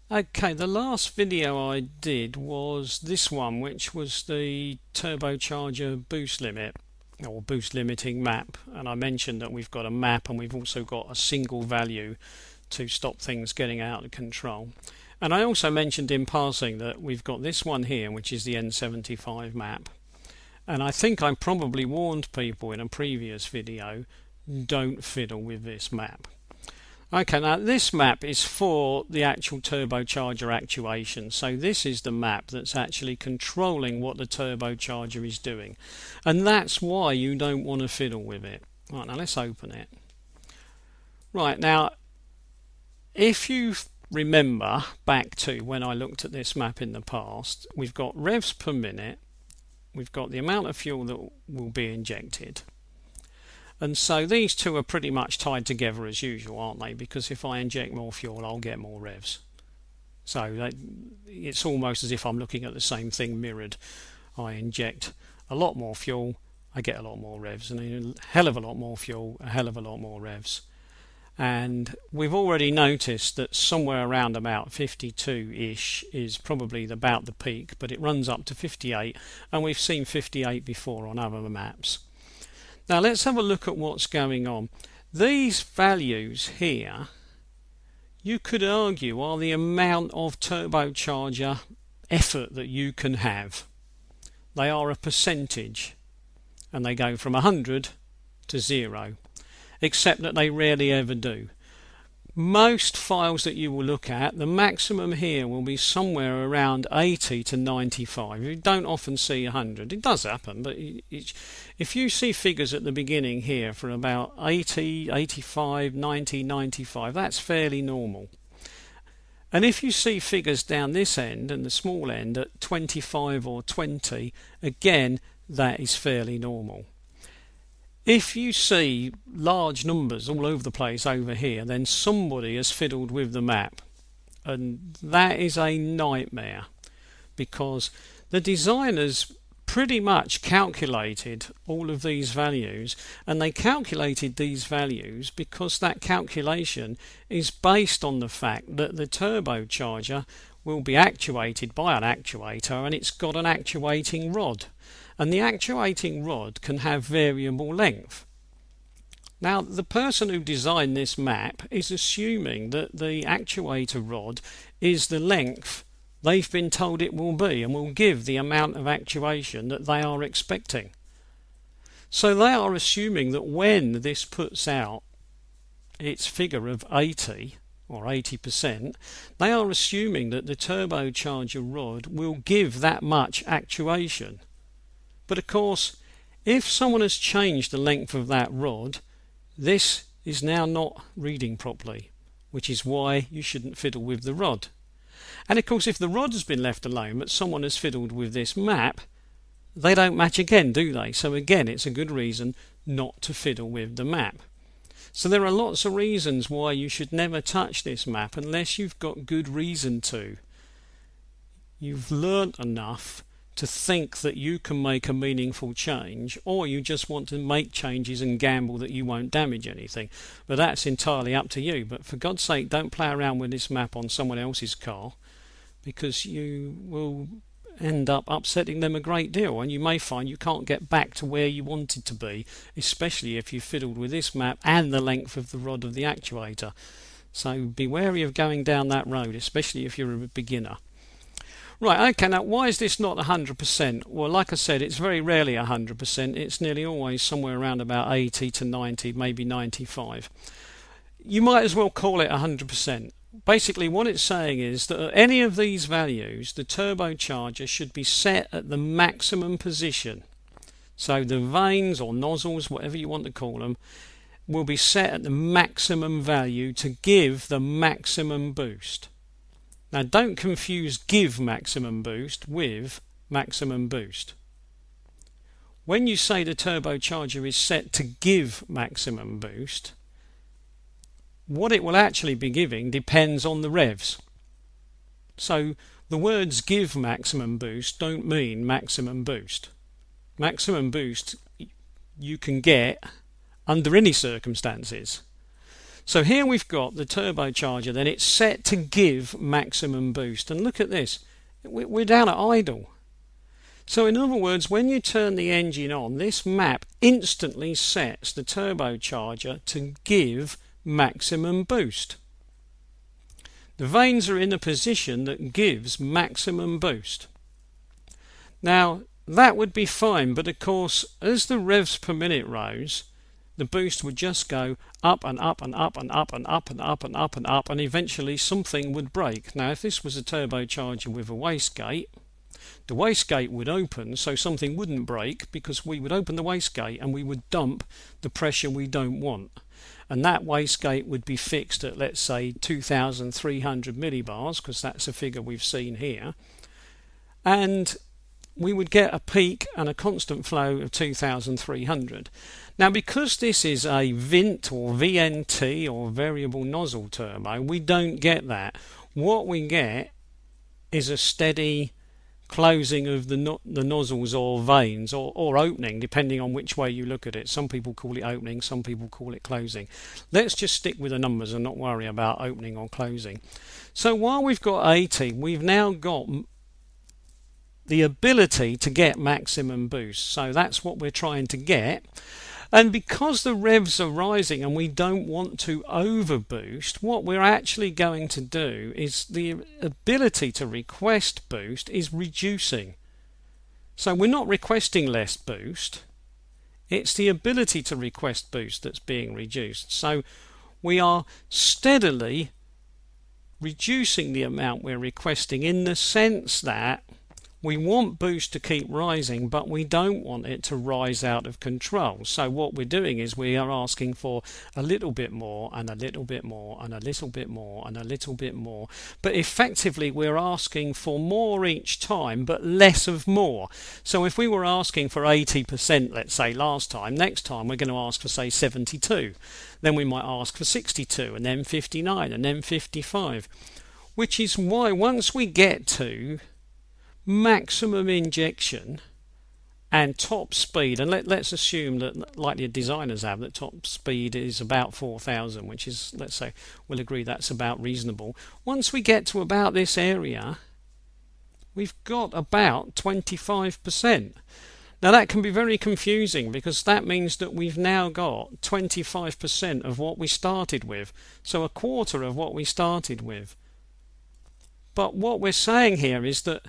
Okay, the last video I did was this one, which was the turbocharger boost limit or boost limiting map, and I mentioned that we've got a map and we've also got a single value to stop things getting out of control. And I also mentioned in passing that we've got this one here, which is the N75 map, and I think I probably warned people in a previous video, don't fiddle with this map. Okay, now this map is for the actual turbocharger actuation. So this is the map that's actually controlling what the turbocharger is doing. And that's why you don't want to fiddle with it. Right, now let's open it. Right, now if you remember back to when I looked at this map in the past, we've got revs per minute, we've got the amount of fuel that will be injected. And so these two are pretty much tied together as usual, aren't they? Because if I inject more fuel, I'll get more revs. So it's almost as if I'm looking at the same thing mirrored. I inject a lot more fuel, I get a lot more revs, and a hell of a lot more fuel, a hell of a lot more revs. And we've already noticed that somewhere around about 52-ish is probably about the peak, but it runs up to 58, and we've seen 58 before on other maps. Now let's have a look at what's going on. These values here, you could argue, are the amount of turbocharger effort that you can have. They are a percentage, and they go from 100 to 0, except that they rarely ever do. Most files that you will look at, the maximum here will be somewhere around 80 to 95. You don't often see 100. It does happen, but if you see figures at the beginning here for about 80, 85, 90, 95, that's fairly normal. And if you see figures down this end and the small end at 25 or 20, again, that is fairly normal. If you see large numbers all over the place over here, then somebody has fiddled with the map, and that is a nightmare, because the designers pretty much calculated all of these values, and they calculated these values because that calculation is based on the fact that the turbocharger will be actuated by an actuator, and it's got an actuating rod. And the actuating rod can have variable length. Now the person who designed this map is assuming that the actuator rod is the length they've been told it will be and will give the amount of actuation that they are expecting. So they are assuming that when this puts out its figure of 80 or 80%, they are assuming that the turbocharger rod will give that much actuation. But of course, if someone has changed the length of that rod, this is now not reading properly, which is why you shouldn't fiddle with the rod. And of course, if the rod has been left alone but someone has fiddled with this map, they don't match again, do they? So again, it's a good reason not to fiddle with the map. So there are lots of reasons why you should never touch this map unless you've got good reason to. You've learnt enough to think that you can make a meaningful change, or you just want to make changes and gamble that you won't damage anything. But that's entirely up to you. But for God's sake, don't play around with this map on someone else's car, because you will end up upsetting them a great deal, and you may find you can't get back to where you wanted to be, especially if you fiddled with this map and the length of the rod of the actuator. So be wary of going down that road, especially if you're a beginner. Right, okay, now why is this not 100%? Well, like I said, it's very rarely 100%. It's nearly always somewhere around about 80 to 90, maybe 95. You might as well call it 100%. Basically, what it's saying is that at any of these values, the turbocharger should be set at the maximum position. So the vanes or nozzles, whatever you want to call them, will be set at the maximum value to give the maximum boost. Now don't confuse give maximum boost with maximum boost. When you say the turbocharger is set to give maximum boost, what it will actually be giving depends on the revs. So the words give maximum boost don't mean maximum boost. Maximum boost you can get under any circumstances. So here we've got the turbocharger, then it's set to give maximum boost. And look at this, we're down at idle. So in other words, when you turn the engine on, this map instantly sets the turbocharger to give maximum boost. The vanes are in a position that gives maximum boost. Now that would be fine, but of course as the revs per minute rose, the boost would just go up and up and up and up and up and up and up and up, and eventually something would break. Now if this was a turbocharger with a wastegate, the wastegate would open, so something wouldn't break, because we would open the wastegate and we would dump the pressure we don't want. And that wastegate would be fixed at, let's say, 2,300 millibars, because that's a figure we've seen here. And we would get a peak and a constant flow of 2,300. Now because this is a VINT or VNT or variable nozzle turbo, we don't get that. What we get is a steady closing of the nozzles or vanes, or opening, depending on which way you look at it. Some people call it opening, some people call it closing. Let's just stick with the numbers and not worry about opening or closing. So while we've got 80, we've now got the ability to get maximum boost. So that's what we're trying to get. And because the revs are rising and we don't want to overboost, what we're actually going to do is the ability to request boost is reducing. So we're not requesting less boost, it's the ability to request boost that's being reduced. So we are steadily reducing the amount we're requesting, in the sense that we want boost to keep rising, but we don't want it to rise out of control. So what we're doing is we are asking for a little bit more and a little bit more and a little bit more and a little bit more. But effectively we're asking for more each time, but less of more. So if we were asking for 80%, let's say, last time, next time we're going to ask for, say, 72. Then we might ask for 62, and then 59, and then 55. Which is why once we get to maximum injection and top speed, and let's assume that, like the designers have, that top speed is about 4,000, which is, let's say, we'll agree that's about reasonable. Once we get to about this area, we've got about 25%. Now that can be very confusing, because that means that we've now got 25% of what we started with, so a quarter of what we started with. But what we're saying here is that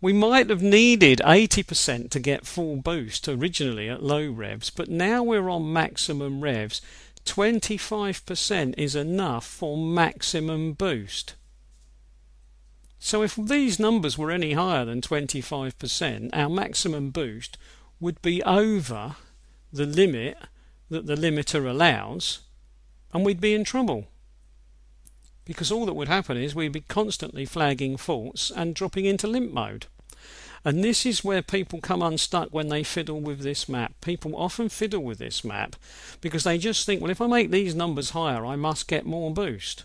we might have needed 80% to get full boost originally at low revs, but now we're on maximum revs. 25% is enough for maximum boost. So if these numbers were any higher than 25%, our maximum boost would be over the limit that the limiter allows, and we'd be in trouble. Because all that would happen is we'd be constantly flagging faults and dropping into limp mode. And this is where people come unstuck when they fiddle with this map. People often fiddle with this map because they just think, well, if I make these numbers higher, I must get more boost.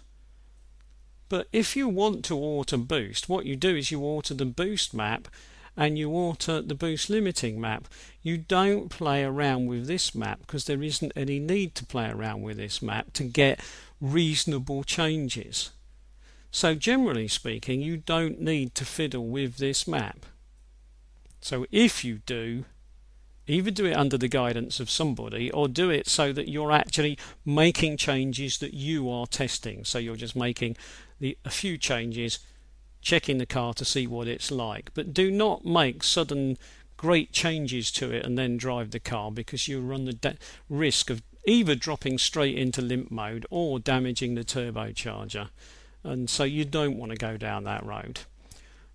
But if you want to alter boost, what you do is you alter the boost map and you alter the boost limiting map. You don't play around with this map, because there isn't any need to play around with this map to get reasonable changes. So generally speaking, you don't need to fiddle with this map. So if you do, either do it under the guidance of somebody, or do it so that you're actually making changes that you are testing. So you're just making a few changes, checking the car to see what it's like. But do not make sudden great changes to it and then drive the car, because you run the risk of either dropping straight into limp mode or damaging the turbocharger. And so you don't want to go down that road.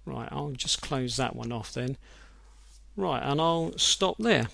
Right, I'll just close that one off then. Right, and I'll stop there.